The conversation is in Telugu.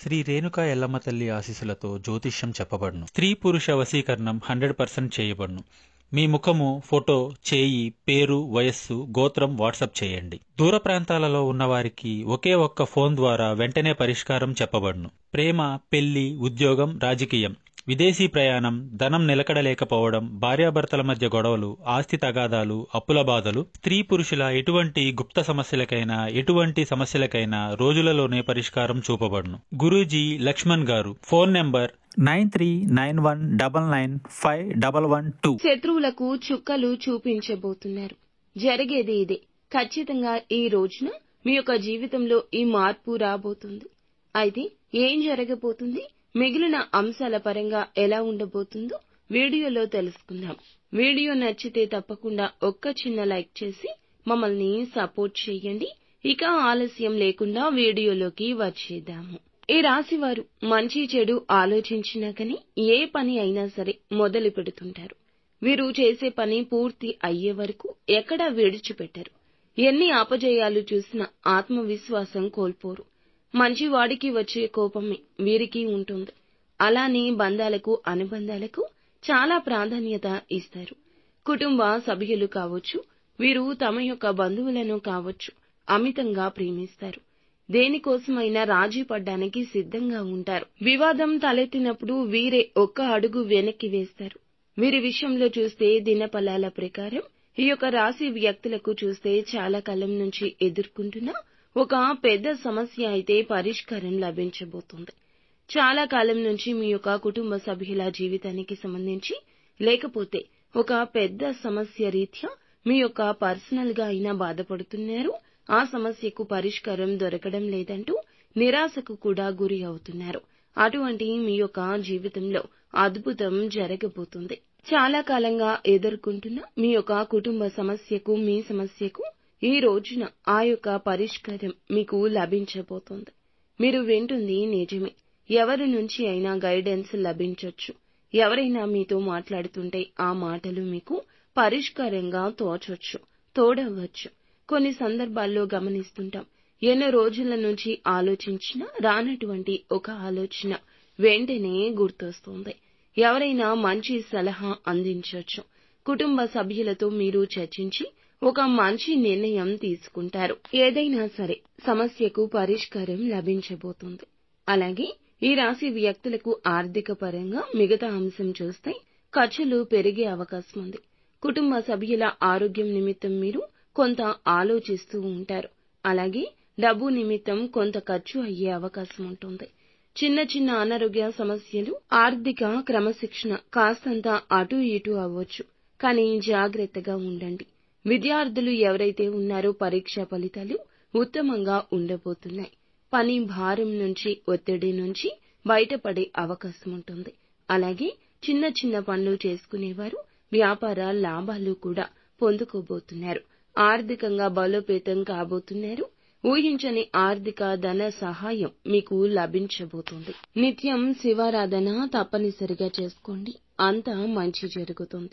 శ్రీ రేణుకా ఎల్లమ్మ తల్లి ఆశీస్సులతో జ్యోతిష్యం చెప్పబడును. స్త్రీ పురుష వశీకరణం 100% చేయబడును. మీ ముఖము, ఫోటో, చేయి, పేరు, వయస్సు, గోత్రం వాట్సాప్ చేయండి. దూర ప్రాంతాలలో ఉన్నవారికి ఒకే ఒక్క ఫోన్ ద్వారా వెంటనే పరిష్కారం చెప్పబడును. ప్రేమ, పెళ్లి, ఉద్యోగం, రాజకీయం, విదేశీ ప్రయాణం, ధనం నిలకడలేకపోవడం, భార్యాభర్తల మధ్య గొడవలు, ఆస్తి తగాదాలు, అప్పుల బాధలు, స్త్రీ పురుషుల ఎటువంటి గుప్త సమస్యలకైనా రోజులలోనే పరిష్కారం చూపబడును. గురూజీ లక్ష్మణ్ గారు. Phone number 9391999512. శత్రువులకు చుక్కలు చూపించబోతున్నారు. జరిగేది ఇదే. ఖచ్చితంగా ఈ రోజున మీ యొక్క జీవితంలో ఈ మార్పు రాబోతుంది. అయితే ఏం జరగబోతుంది, మిగిలిన అంశాల పరంగా ఎలా ఉండబోతుందో వీడియోలో తెలుసుకుందాం. వీడియో నచ్చితే తప్పకుండా ఒక్క చిన్న లైక్ చేసి మమ్మల్ని సపోర్ట్ చేయండి. ఇక ఆలస్యం లేకుండా వీడియోలోకి వచ్చేద్దాము. ఈ రాశి వారు మంచి చెడు ఆలోచించినా కానీ ఏ పని అయినా సరే మొదలు పెడుతుంటారు. వీరు చేసే పని పూర్తి అయ్యే వరకు ఎక్కడా విడిచిపెట్టరు. ఎన్ని అపజయాలు చూసినా ఆత్మవిశ్వాసం కోల్పోరు. మంచివాడికి వచ్చే కోపమే వీరికి ఉంటుంది. అలానే బంధాలకు, అనుబంధాలకు చాలా ప్రాధాన్యత ఇస్తారు. కుటుంబ సభ్యులు కావచ్చు, వీరు తమ యొక్క బంధువులను కావచ్చు అమితంగా ప్రేమిస్తారు. దేనికోసమైనా రాజీ పడ్డానికి సిద్ధంగా ఉంటారు. వివాదం తలెత్తినప్పుడు వీరే ఒక్క అడుగు వెనక్కి వేస్తారు. వీరి విషయంలో చూస్తే దినఫలాల ప్రకారం ఈ యొక్క రాశి వ్యక్తులకు చూస్తే చాలా కాలం నుంచి ఎదుర్కొంటున్న ఒక పెద్ద సమస్య అయితే పరిష్కారం లభించబోతుంది. చాలా కాలం నుంచి మీ యొక్క కుటుంబ సభ్యుల జీవితానికి సంబంధించి లేకపోతే ఒక పెద్ద సమస్య రీత్యా మీ యొక్క పర్సనల్ గా అయినా బాధపడుతున్నారు. ఆ సమస్యకు పరిష్కారం దొరకడం లేదంటూ నిరాశకు కూడా గురి అవుతున్నారు. అటువంటి మీ యొక్క జీవితంలో అద్భుతం జరగబోతుంది. చాలా కాలంగా ఎదుర్కొంటున్న మీ యొక్క కుటుంబ సమస్యకు, మీ సమస్యకు ఈ రోజున ఆ యొక్క పరిష్కారం మీకు లభించబోతోంది. మీరు వింటుంది నిజమే. ఎవరి నుంచి అయినా గైడెన్స్ లభించొచ్చు. ఎవరైనా మీతో మాట్లాడుతుంటే ఆ మాటలు మీకు పరిష్కారంగా తోడవచ్చు. కొన్ని సందర్భాల్లో గమనిస్తుంటాం, ఎన్నో రోజుల నుంచి ఆలోచించినా రానటువంటి ఒక ఆలోచన వెంటనే గుర్తొస్తుంది. ఎవరైనా మంచి సలహా అందించొచ్చు. కుటుంబ సభ్యులతో మీరు చర్చించి ఒక మంచి నిర్ణయం తీసుకుంటారు. ఏదైనా సరే సమస్యకు పరిష్కారం లభించబోతుంది. అలాగే ఈ రాశి వ్యక్తులకు ఆర్థిక పరంగా మిగతా అంశం చూస్తే ఖర్చులు పెరిగే అవకాశం ఉంది. కుటుంబ సభ్యుల ఆరోగ్యం నిమిత్తం మీరు కొంత ఆలోచిస్తూ ఉంటారు. అలాగే డబ్బు నిమిత్తం కొంత ఖర్చు అయ్యే అవకాశం ఉంటుంది. చిన్న చిన్న అనారోగ్య సమస్యలు, ఆర్థిక క్రమశిక్షణ కాస్తంత అటూ ఇటూ అవ్వచ్చు. కానీ జాగ్రత్తగా ఉండండి. విద్యార్థులు ఎవరైతే ఉన్నారో పరీక్షా ఫలితాలు ఉత్తమంగా ఉండబోతున్నాయి. పని భారం నుంచి, ఒత్తిడి నుంచి బయటపడే అవకాశం ఉంటుంది. అలాగే చిన్న చిన్న పనులు చేసుకునేవారు వ్యాపార లాభాలు కూడా పొందుకోబోతున్నారు. ఆర్థికంగా బలోపేతం కాబోతున్నారు. ఊహించని ఆర్థిక ధన సహాయం మీకు లభించబోతుంది. నిత్యం శివారాధన తప్పనిసరిగా చేసుకోండి. అంతా మంచి జరుగుతుంది.